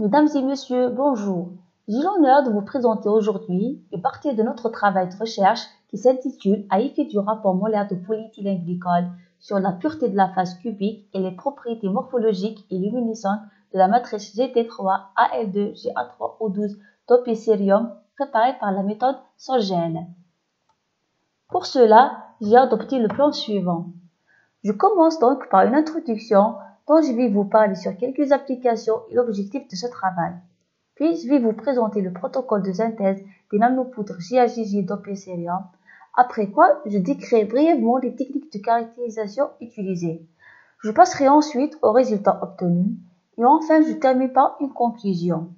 Mesdames et messieurs, bonjour. J'ai l'honneur de vous présenter aujourd'hui une partie de notre travail de recherche qui s'intitule « À effet du rapport molaire de polyéthylène glycol sur la pureté de la phase cubique et les propriétés morphologiques et luminescentes de la matrice GT3-AL2-GA3O12 dopée cérium préparée par la méthode Solgel ». Pour cela, j'ai adopté le plan suivant. Je commence donc par une introduction dont je vais vous parler sur quelques applications et l'objectif de ce travail. Puis, je vais vous présenter le protocole de synthèse des nanopoudres GAGG dopées cérium, après quoi je décrirai brièvement les techniques de caractérisation utilisées. Je passerai ensuite aux résultats obtenus et enfin je termine par une conclusion.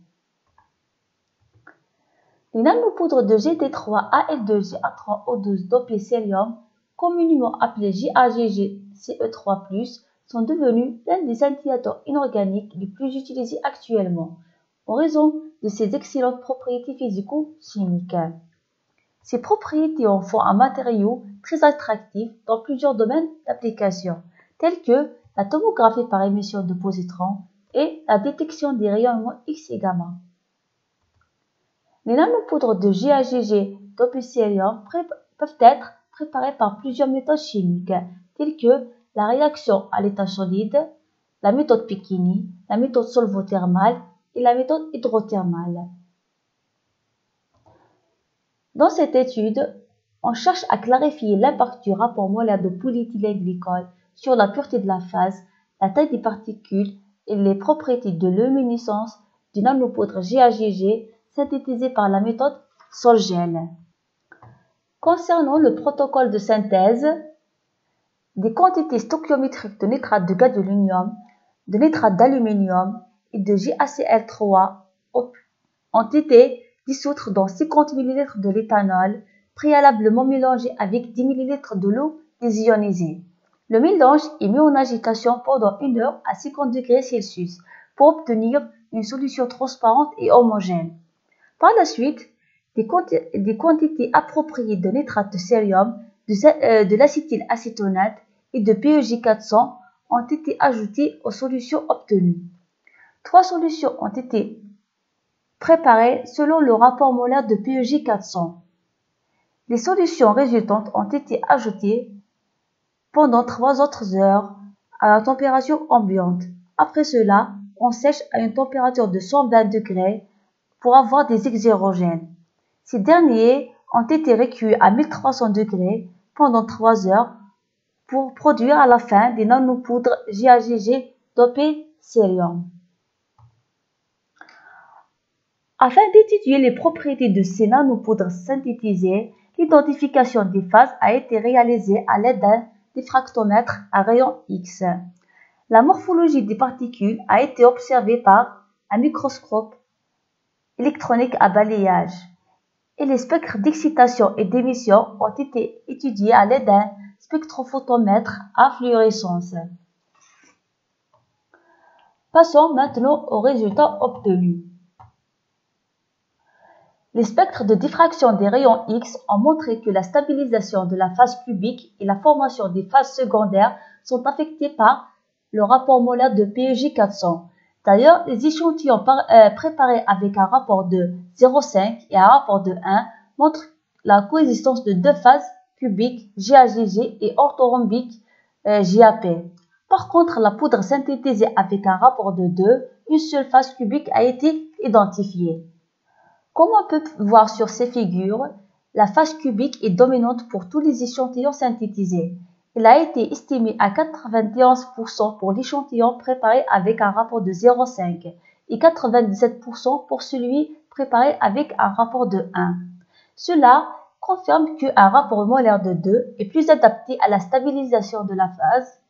Les nanopoudres de GT3-AL2-GA3O12 dopées cérium, communément appelées GAGG-CE3+, sont devenus l'un des scintillateurs inorganiques les plus utilisés actuellement, en raison de ses excellentes propriétés physico-chimiques. Ces propriétés en font un matériau très attractif dans plusieurs domaines d'application, tels que la tomographie par émission de positrons et la détection des rayonnements X et gamma. Les nanopoudres de GAGG dopées cérium peuvent être préparées par plusieurs méthodes chimiques, telles que la réaction à l'état solide, la méthode Pecchini, la méthode solvothermale et la méthode hydrothermale. Dans cette étude, on cherche à clarifier l'impact du rapport molaire de polyéthylène glycol sur la pureté de la phase, la taille des particules et les propriétés de luminescence du nanopoudre GAGG synthétisé par la méthode Solgel. Concernant le protocole de synthèse, des quantités stoichiométriques de nitrate de gadolinium, de nitrate d'aluminium et de GaCl3 ont été dissoutes dans 50 ml de l'éthanol, préalablement mélangé avec 10 ml de l'eau désionisée. Le mélange est mis en agitation pendant 1 heure à 50 degrés Celsius pour obtenir une solution transparente et homogène. Par la suite, des quantités appropriées de nitrate de cérium, de l'acétylacétonate et de PEG 400 ont été ajoutées aux solutions obtenues. 3 solutions ont été préparées selon le rapport molaire de PEG 400. Les solutions résultantes ont été ajoutées pendant 3 autres heures à la température ambiante. Après cela, on sèche à une température de 120 degrés pour avoir des exérogènes. Ces derniers ont été recueillis à 1300 degrés pendant 3 heures pour produire à la fin des nanopoudres GAGG dopées cérium. Afin d'étudier les propriétés de ces nanopoudres synthétisées, l'identification des phases a été réalisée à l'aide d'un diffractomètre à rayon X. La morphologie des particules a été observée par un microscope électronique à balayage et les spectres d'excitation et d'émission ont été étudiés à l'aide d'un spectrophotomètre à fluorescence. Passons maintenant aux résultats obtenus. Les spectres de diffraction des rayons X ont montré que la stabilisation de la phase cubique et la formation des phases secondaires sont affectées par le rapport molaire de PEG 400. D'ailleurs, les échantillons préparés avec un rapport de 0,5 et un rapport de 1 montrent la coexistence de 2 phases cubiques GAGG et orthorhombiques GAP. Par contre, la poudre synthétisée avec un rapport de 2, une seule phase cubique a été identifiée. Comme on peut voir sur ces figures, la phase cubique est dominante pour tous les échantillons synthétisés. Elle a été estimée à 91% pour l'échantillon préparé avec un rapport de 0,5 et 97% pour celui préparé avec un rapport de 1. Cela confirme qu'un rapport molaire de 2 est plus adapté à la stabilisation de la phase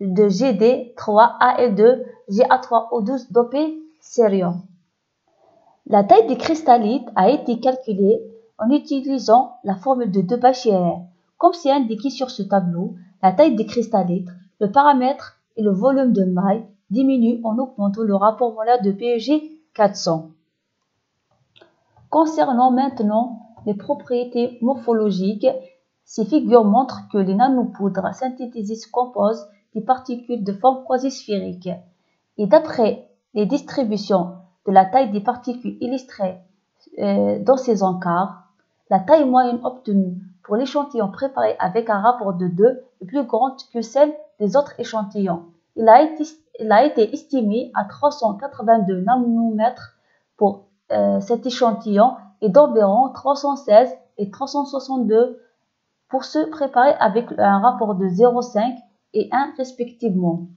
de GD3-AL2-GA3O12 dopée cérium. La taille des cristallites a été calculée en utilisant la formule de Debye-Scherrer. Comme c'est indiqué sur ce tableau, la taille des cristallites, le paramètre et le volume de maille diminuent en augmentant le rapport molaire de PEG 400. Concernant maintenant les propriétés morphologiques, ces figures montrent que les nanopoudres synthétisées se composent des particules de forme quasi-sphérique. Et d'après les distributions de la taille des particules illustrées dans ces encarts, la taille moyenne obtenue pour l'échantillon préparé avec un rapport de 2 est plus grande que celle des autres échantillons. Il a été estimé à 382 nanomètres pour cet échantillon et d'environ 316 et 362 pour ceux préparés avec un rapport de 0,5 et 1 respectivement.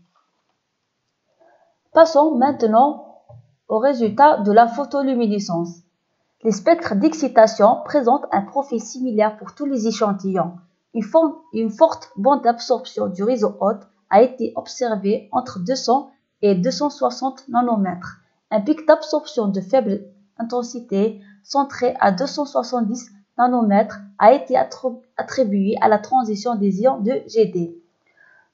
Passons maintenant aux résultats de la photoluminescence. Les spectres d'excitation présentent un profil similaire pour tous les échantillons. Une forte bande d'absorption du réseau hôte a été observée entre 200 et 260 nanomètres. Un pic d'absorption de faible intensité, centré à 270 nanomètres, a été attribué à la transition des ions de Gd.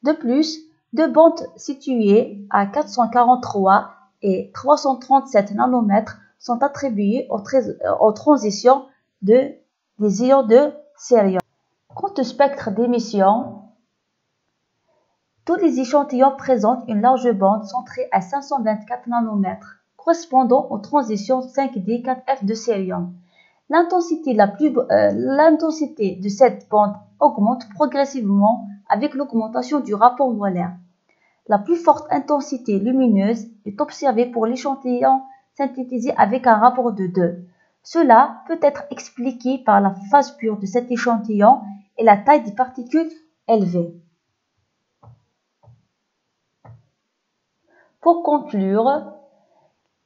De plus, deux bandes situées à 443 et 337 nanomètres sont attribuées aux transitions des ions de cérium. Quant au spectre d'émission, tous les échantillons présentent une large bande centrée à 524 nanomètres, correspondant aux transitions 5D 4F de cérium. L'intensité de cette bande augmente progressivement avec l'augmentation du rapport molaire. La plus forte intensité lumineuse est observée pour l'échantillon synthétisé avec un rapport de 2. Cela peut être expliqué par la phase pure de cet échantillon et la taille des particules élevée. Pour conclure,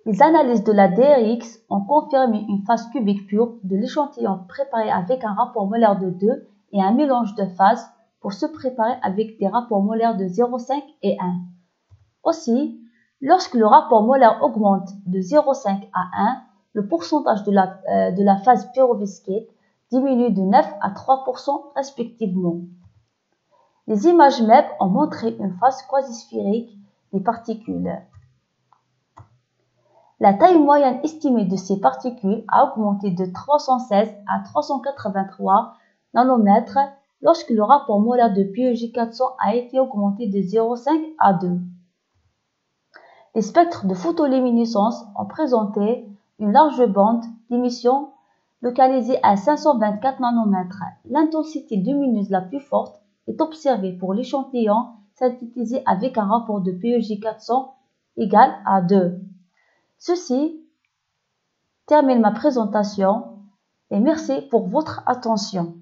les analyses de la DRX ont confirmé une phase cubique pure de l'échantillon préparé avec un rapport molaire de 2 et un mélange de phases pour se préparer avec des rapports molaires de 0,5 et 1. Aussi, lorsque le rapport molaire augmente de 0,5 à 1, le pourcentage de la phase pyrovasquette diminue de 9 à 3% respectivement. Les images MEP ont montré une phase quasi-sphérique des particules. La taille moyenne estimée de ces particules a augmenté de 316 à 383 nanomètres lorsque le rapport molaire de PeJ 400 a été augmenté de 0,5 à 2. Les spectres de photoluminescence ont présenté une large bande d'émission localisée à 524 nanomètres. L'intensité lumineuse la plus forte est observée pour l'échantillon synthétisé avec un rapport de PeJ 400 égal à 2. Ceci termine ma présentation et merci pour votre attention.